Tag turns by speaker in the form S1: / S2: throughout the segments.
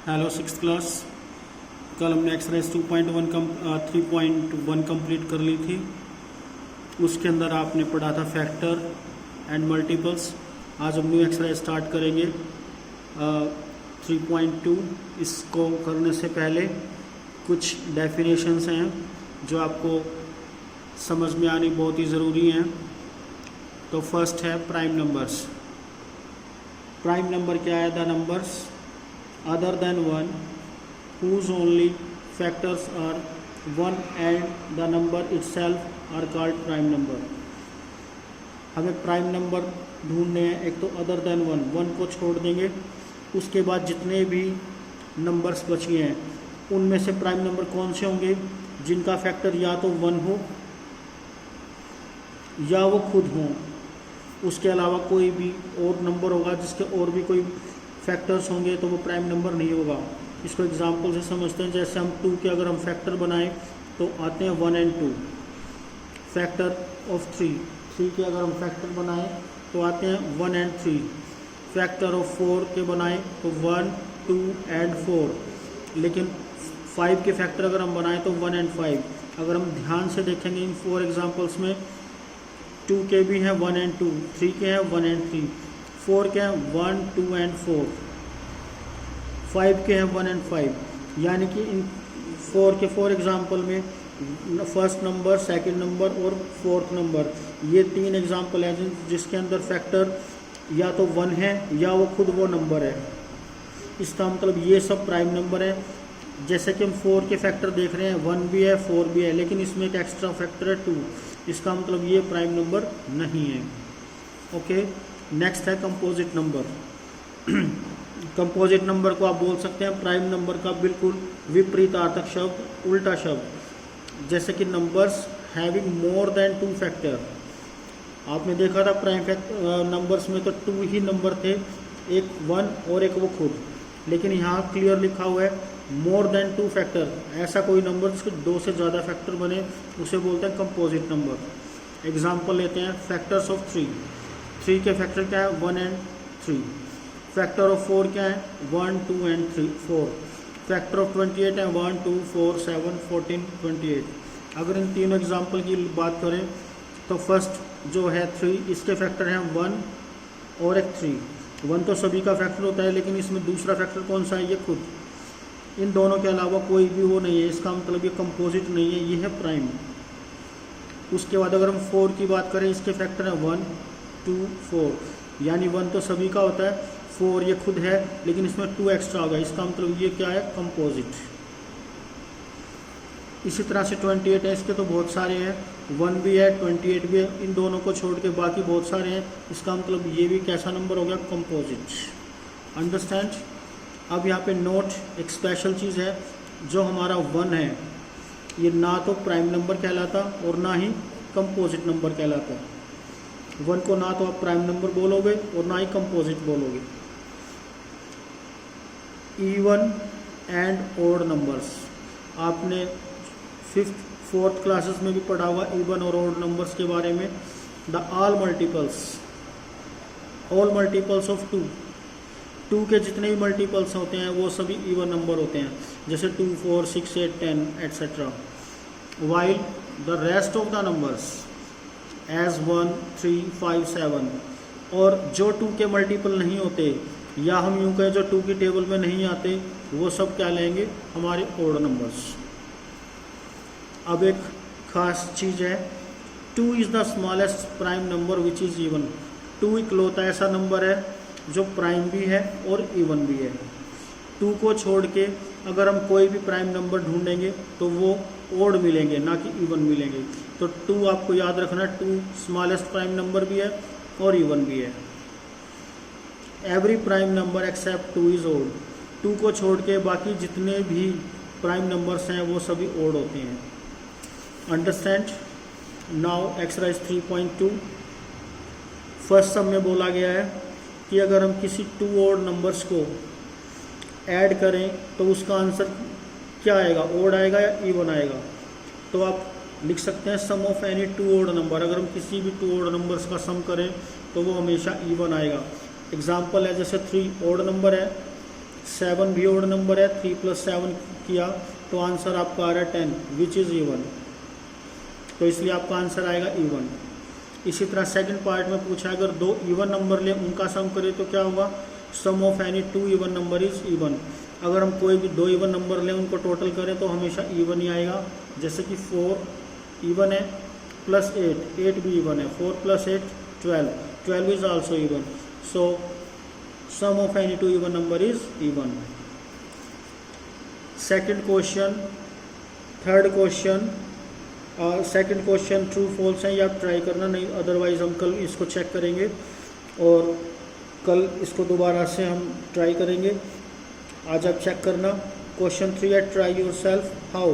S1: Hello six class. कल हमने exercise 3.1 complete कर ली थी। उसके अंदर आपने पढ़ा था फैक्टर एंड मल्टीपल्स। आज हम न्यू एक्सरसाइज स्टार्ट करेंगे 3.2। इसको करने से पहले कुछ डेफिनेशंस हैं जो आपको समझ में आनी बहुत ही ज़रूरी हैं। तो फर्स्ट है प्राइम नंबर्स। प्राइम नंबर क्या है? The numbers other than 1 whose only factors are 1 and the number itself are called prime number। हमें प्राइम नंबर ढूंढने हैं। एक तो अदर देन 1 को छोड़ देंगे, उसके बाद जितने भी नंबर्स बचे हैं उनमें से प्राइम नंबर कौन से होंगे? जिनका फैक्टर या तो 1 हो या वो खुद हो, उसके अलावा कोई भी और नंबर होगा जिसके और भी कोई फैक्टर्स होंगे तो वो प्राइम नंबर नहीं होगा। इसको एग्जांपल से समझते हैं। जैसे हम 2 के अगर हम फैक्टर बनाएं तो आते हैं 1 and 2। फैक्टर ऑफ 3 के अगर हम फैक्टर बनाएं तो आते हैं 1 and 3। फैक्टर ऑफ 4 के बनाएं तो 1, 2 and 4। लेकिन 5 के फैक्टर अगर हम बनाएं तो 1 and 5। अगर हम ध्यान से देखेंगे इन 4 एग्जाम्पल्स में 2 के भी हैं 1 and 2, 3 के हैं 1 and 3, 4 के हैं 1, 2 and 4, 5 के हैं 1 and 5। यानी कि इन 4 के 4 एग्जाम्पल में फर्स्ट नंबर, सेकंड नंबर और फोर्थ नंबर, ये 3 एग्जाम्पल हैं जिसके अंदर फैक्टर या तो 1 है या वो खुद वो नंबर है। इसका मतलब ये सब प्राइम नंबर है। जैसे कि हम 4 के फैक्टर देख रहे हैं, 1 भी है 4 भी है, लेकिन इसमें एक एक्स्ट्रा फैक्टर है 2। इसका मतलब ये प्राइम नंबर नहीं है। ओके, नेक्स्ट है कंपोजिट नंबर। कंपोजिट नंबर को आप बोल सकते हैं प्राइम नंबर का बिल्कुल विपरीतार्थक शब्द, उल्टा शब्द। जैसे कि numbers having more than 2 factor. आपने देखा था प्राइम नंबर्स में तो 2 ही नंबर थे, एक 1 और एक वो खुद। लेकिन यहाँ क्लियर लिखा हुआ है मोर देन 2 फैक्टर। ऐसा कोई नंबर जिसके 2 से ज़्यादा फैक्टर बने उसे बोलते हैं कंपोजिट नंबर। एग्जाम्पल लेते हैं फैक्टर्स ऑफ 3 के फैक्टर क्या है? 1 and 3। फैक्टर ऑफ 4 क्या है? 1, 2 and 3, 4। फैक्टर ऑफ 28 है 1, 2, 4, 7, 14, 28। अगर इन तीनों एग्जाम्पल की बात करें तो फर्स्ट जो है 3, इसके फैक्टर हैं 1 और एक 3। 1 तो सभी का फैक्टर होता है, लेकिन इसमें दूसरा फैक्टर कौन सा है? ये खुद। इन दोनों के अलावा कोई भी वो नहीं है। इसका मतलब ये कंपोजिट नहीं है, ये है प्राइम। उसके बाद अगर हम 4 की बात करें, इसके फैक्टर हैं 1, 2, 4। यानी 1 तो सभी का होता है, 4 ये खुद है, लेकिन इसमें 2 एक्स्ट्रा आ गया। इसका मतलब ये क्या है? कंपोजिट। इसी तरह से 28 है, इसके तो बहुत सारे हैं, 1 भी है 28 भी है। इन दोनों को छोड़ के बाकी बहुत सारे हैं। इसका मतलब ये भी कैसा नंबर हो गया? कंपोजिट। अंडरस्टैंड? अब यहाँ पे नोट, एक स्पेशल चीज़ है। जो हमारा 1 है ये ना तो प्राइम नंबर कहलाता और ना ही कंपोजिट नंबर कहलाता। 1 को ना तो आप प्राइम नंबर बोलोगे और ना ही कंपोजिट बोलोगे। इवन एंड ओड नंबर्स आपने 5th, 4th क्लासेस में भी पढ़ा हुआ इवन और ओड नंबर्स के बारे में। द ऑल मल्टीपल्स ऑफ 2 के जितने भी मल्टीपल्स होते हैं वो सभी इवन नंबर होते हैं। जैसे 2, 4, 6, 8, 10 etcetera. While the rest of the numbers as 1, 3, 5, 7। और जो 2 के मल्टीपल नहीं होते, या हम यूँ कहें जो 2 की टेबल में नहीं आते, वो सब क्या लेंगे? हमारे ओड नंबर्स। अब एक खास चीज़ है, 2 is the smallest prime number which is even. 2 इकलौता ऐसा नंबर है जो प्राइम भी है और इवन भी है। 2 को छोड़ के अगर हम कोई भी प्राइम नंबर ढूंढेंगे तो वो ओड मिलेंगे, ना कि इवन मिलेंगे। तो 2 आपको याद रखना, 2 स्मॉलेस्ट प्राइम नंबर भी है और इवन भी है। Every prime number except 2 is odd. 2 को छोड़ के बाकी जितने भी प्राइम नंबर्स हैं वो सभी ओड होते हैं। अंडरस्टैंड? Now exercise 3.2। फर्स्ट सब में बोला गया है कि अगर हम किसी 2 ओड नंबर्स को ऐड करें तो उसका आंसर क्या आएगा? ओड आएगा या इवन आएगा? तो आप लिख सकते हैं सम ऑफ एनी 2 ओड नंबर। अगर हम किसी भी 2 ओड नंबर्स का सम करें तो वो हमेशा इवन आएगा। एग्जाम्पल है जैसे 3 ओड नंबर है, 7 भी ओड नंबर है, 3 + 7 किया तो आंसर आपका आ रहा है 10 विच इज़ इवन, तो इसलिए आपका आंसर आएगा इवन। इसी तरह सेकंड पार्ट में पूछा अगर दो इवन नंबर ले उनका सम करें तो क्या होगा, sum of any two even number is even. अगर हम कोई भी दो इवन नंबर लें उनको टोटल करें तो हमेशा इवन ही आएगा। जैसे कि 4 इवन है प्लस 8 भी इवन है, 4 + 8 12 is also even, so sum of any two even number is even. Second question, third question, second question true false है, ये आप ट्राई करना, नहीं अदरवाइज हम कल इसको चेक करेंगे और कल इसको दोबारा से हम ट्राई करेंगे। आज आप चेक करना। क्वेश्चन 3 है try your self how.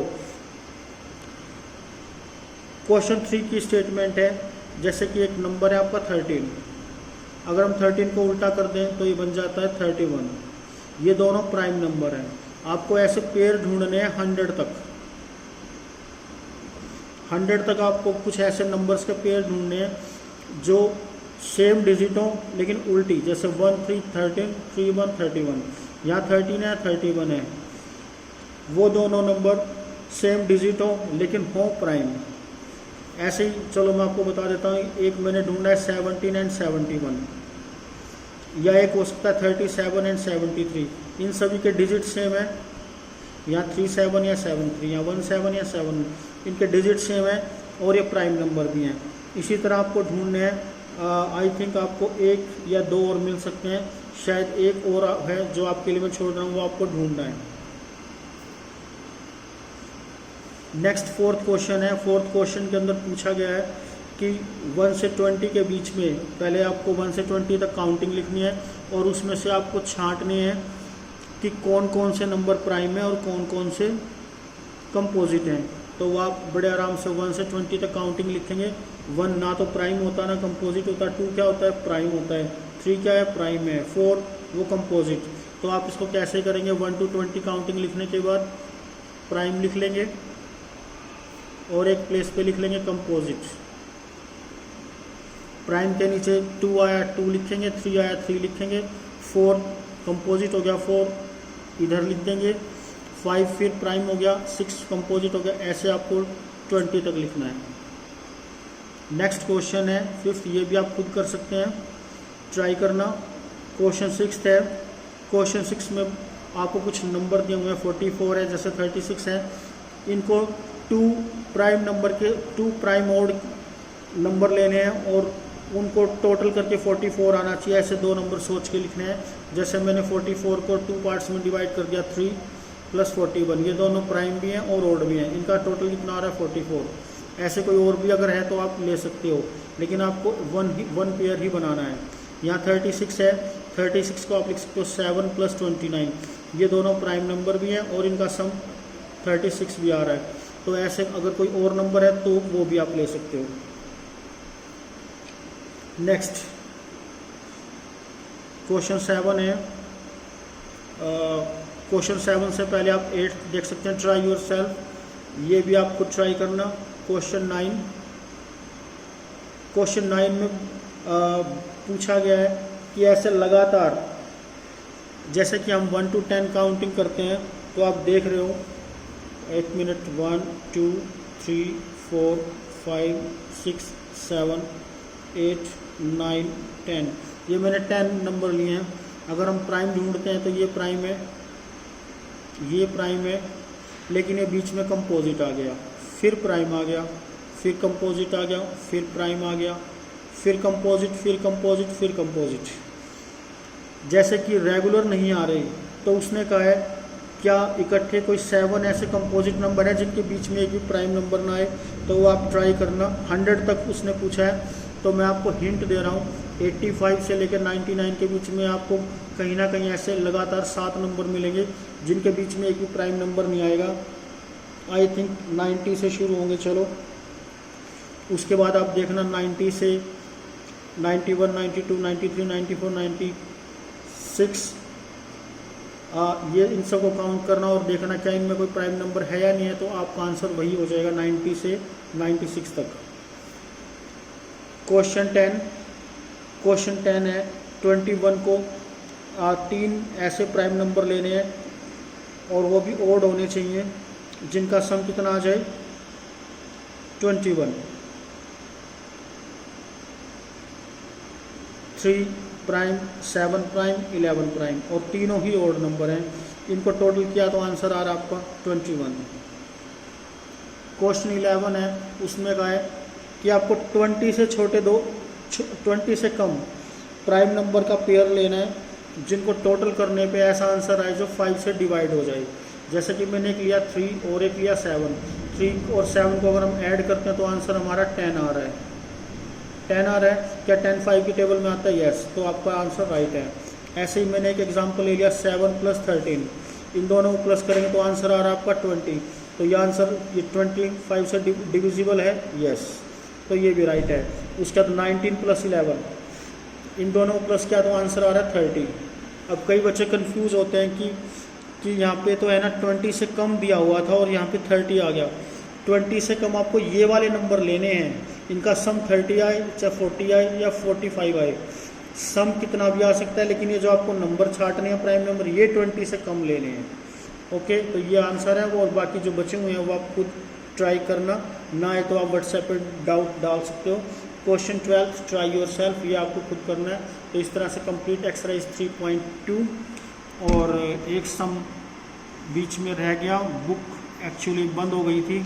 S1: Question 3 की स्टेटमेंट है जैसे कि एक नंबर है आपका 13, अगर हम 13 को उल्टा कर दें तो ये बन जाता है 31। ये दोनों प्राइम नंबर हैं। आपको ऐसे पेयर ढूंढने हैं 100 तक, 100 तक आपको कुछ ऐसे नंबर्स के पेयर ढूंढने हैं जो सेम डिजिट हो लेकिन उल्टी, जैसे 1 3 13 3 1 31, यहाँ 13 है 31 है, वो दोनों नंबर सेम डिजिट हो लेकिन हो प्राइम। ऐसे ही चलो मैं आपको बता देता हूँ, एक मैंने ढूंढा है 17 एंड 71, या एक हो सकता है 37 एंड 73, इन सभी के डिजिट सेम है, यहाँ 37 या 73, यहाँ 17 या 7, इनके डिजिट सेम है और ये प्राइम नंबर भी हैं। इसी तरह आपको ढूंढने हैं, आई थिंक आपको एक या दो और मिल सकते हैं, शायद एक और है जो आपके लिए मैं छोड़ रहा हूँ, वो आपको ढूंढना है। नेक्स्ट फोर्थ क्वेश्चन है। फोर्थ क्वेश्चन के अंदर पूछा गया है कि 1 से 20 के बीच में पहले आपको 1 से 20 तक काउंटिंग लिखनी है और उसमें से आपको छांटने हैं कि कौन कौन से नंबर प्राइम है और कौन कौन से कंपोजिट हैं। तो वो आप बड़े आराम से 1 से 20 तक काउंटिंग लिखेंगे। 1 ना तो प्राइम होता ना कंपोजिट होता, 2 क्या होता है प्राइम होता है, 3 क्या है प्राइम है, 4 वो कंपोजिट। तो आप इसको कैसे करेंगे, 1 to 20 काउंटिंग लिखने के बाद प्राइम लिख लेंगे और एक प्लेस पे लिख लेंगे कंपोजिट। प्राइम के नीचे 2 आया 2 लिखेंगे, 3 आया 3 लिखेंगे, 4 कंपोजिट हो गया 4 इधर लिख देंगे, 5 फिर प्राइम हो गया, 6 कंपोजिट हो गया। ऐसे आपको 20 तक लिखना है। नेक्स्ट क्वेश्चन है 5th, ये भी आप खुद कर सकते हैं, ट्राई करना। क्वेश्चन 6th है। क्वेश्चन 6 में आपको कुछ नंबर दिए हुए हैं, 44 है, जैसे 36 है, इनको 2 प्राइम नंबर के 2 प्राइम ओड नंबर लेने हैं और उनको टोटल करके 44 आना चाहिए। ऐसे दो नंबर सोच के लिखने हैं। जैसे मैंने 44 को 2 पार्ट्स में डिवाइड कर दिया, 3 + 41, ये दोनों प्राइम भी हैं और ओड भी हैं, इनका टोटल कितना आ रहा है 44। ऐसे कोई और भी अगर है तो आप ले सकते हो, लेकिन आपको 1 पेयर ही बनाना है। यहाँ 36 है, 36 को आप लिख सकते हो 7 + 29, ये दोनों प्राइम नंबर भी हैं और इनका सम 36 भी आ रहा है। तो ऐसे अगर कोई और नंबर है तो वो भी आप ले सकते हो। नेक्स्ट क्वेश्चन 7 है। क्वेश्चन 7 से पहले आप 8 देख सकते हैं, ट्राई योर सेल्फ, ये भी आपको ट्राई करना। क्वेश्चन 9 में पूछा गया है कि ऐसे लगातार जैसे कि हम 1 to 10 काउंटिंग करते हैं, तो आप देख रहे हो, एक मिनट, 1 2 3 4 5 6 7 8 9 10, ये मैंने 10 नंबर लिए हैं। अगर हम प्राइम ढूंढते हैं तो ये प्राइम है, ये प्राइम है, लेकिन ये बीच में कंपोजिट आ गया, फिर प्राइम आ गया, फिर कंपोजिट आ गया, फिर प्राइम आ गया, फिर कंपोजिट, फिर कंपोजिट, फिर कंपोजिट। जैसे कि रेगुलर नहीं आ रही, तो उसने कहा है क्या इकट्ठे कोई 7 ऐसे कंपोजिट नंबर हैं जिनके बीच में एक भी प्राइम नंबर ना आए, तो वो आप ट्राई करना। 100 तक उसने पूछा है, तो मैं आपको हिंट दे रहा हूँ, 85 से लेकर 99 के बीच में आपको कहीं ना कहीं ऐसे लगातार 7 नंबर मिलेंगे जिनके बीच में एक भी प्राइम नंबर नहीं आएगा। आई थिंक 90 से शुरू होंगे, चलो उसके बाद आप देखना 90 से 91 92 93 94 96, ये इन सबको काउंट करना और देखना क्या इनमें कोई प्राइम नंबर है या नहीं है, तो आपका आंसर वही हो जाएगा 90 से 96 तक। क्वेश्चन 10 है। 21 को तीन ऐसे प्राइम नंबर लेने हैं और वो भी ओड होने चाहिए, जिनका सम कितना आ जाए 21। 3 प्राइम, 7 प्राइम, 11 प्राइम, और तीनों ही ओड नंबर हैं। इनको टोटल किया तो आंसर आ रहा है आपका 21। क्वेश्चन 11 है, उसमें कहा है कि आपको 20 से छोटे 20 से कम प्राइम नंबर का पेयर लेना है, जिनको टोटल करने पे ऐसा आंसर आए जो 5 से डिवाइड हो जाए। जैसे कि मैंने एक लिया 3 और एक लिया 7। 3 और 7 को अगर हम ऐड करते हैं तो आंसर हमारा 10 आ रहा है। 10 आ रहा है क्या? 10 5 की टेबल में आता है, यस, तो आपका आंसर राइट है। ऐसे ही मैंने एक एग्जांपल ले लिया 7 + 13, इन दोनों को प्लस करेंगे तो आंसर आ रहा है आपका 20। तो ये आंसर ये 25 से डिविजिबल है, यस, तो ये भी राइट है। उसके बाद 19 + 11, इन दोनों को प्लस किया तो आंसर आ रहा है 30। अब कई बच्चे कंफ्यूज होते हैं कि यहाँ पे तो है ना 20 से कम दिया हुआ था और यहाँ पे 30 आ गया। 20 से कम आपको ये वाले नंबर लेने हैं, इनका सम 30 आए, चाहे 40 आए या 45 आए, सम कितना भी आ सकता है, लेकिन ये जो आपको नंबर छाटने हैं प्राइम नंबर, ये 20 से कम लेने हैं। ओके, तो ये आंसर है वो, और बाकी जो बचे हुए हैं वो आप खुद ट्राई करना, ना है तो आप व्हाट्सएप पे डाउट डाल सकते हो। क्वेश्चन 12 ट्राई योर सेल्फ, ये आपको खुद करना है। तो इस तरह से कंप्लीट एक्सरसाइज 3.2, और एक सम बीच में रह गया, बुक एक्चुअली बंद हो गई थी,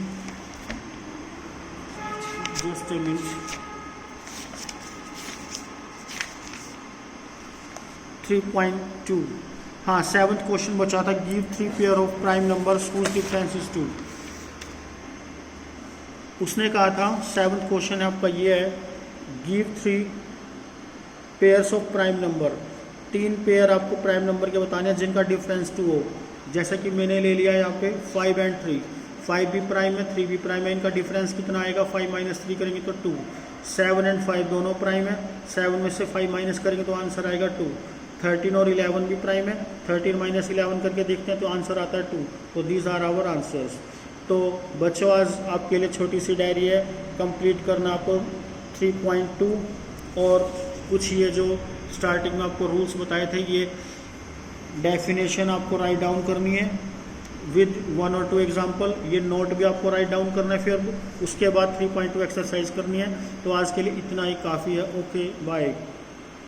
S1: जस्ट ए मिनट। 3.2, हाँ 7th क्वेश्चन बचा था, give 3 pair of prime numbers whose difference is 2। उसने कहा था 7th क्वेश्चन आपका ये है, give 3 pairs of prime number, 3 pair आपको प्राइम नंबर के बताने हैं जिनका डिफरेंस 2 हो। जैसे कि मैंने ले लिया यहाँ पे 5 और 3, 5 भी प्राइम है, 3 भी प्राइम है, इनका डिफरेंस कितना आएगा? 5 - 3 करेंगे तो 2। 7 और 5 दोनों प्राइम है, 7 में से 5 माइनस करेंगे तो आंसर आएगा 2। 13 और 11 भी प्राइम है, 13 - 11 करके देखते हैं तो आंसर आता है 2। तो दीज आर आवर आंसर्स। तो बच्चों आज आपके लिए छोटी सी डायरी है, कंप्लीट करना आपको 3.2, और कुछ ये जो स्टार्टिंग में आपको रूल्स बताए थे, ये डेफिनेशन आपको राइट डाउन करनी है विद 1 और 2 एग्जाम्पल, ये नोट भी आपको राइट डाउन करना है, फिर उसके बाद 3.2 एक्सरसाइज करनी है। तो आज के लिए इतना ही काफ़ी है। Okay, bye.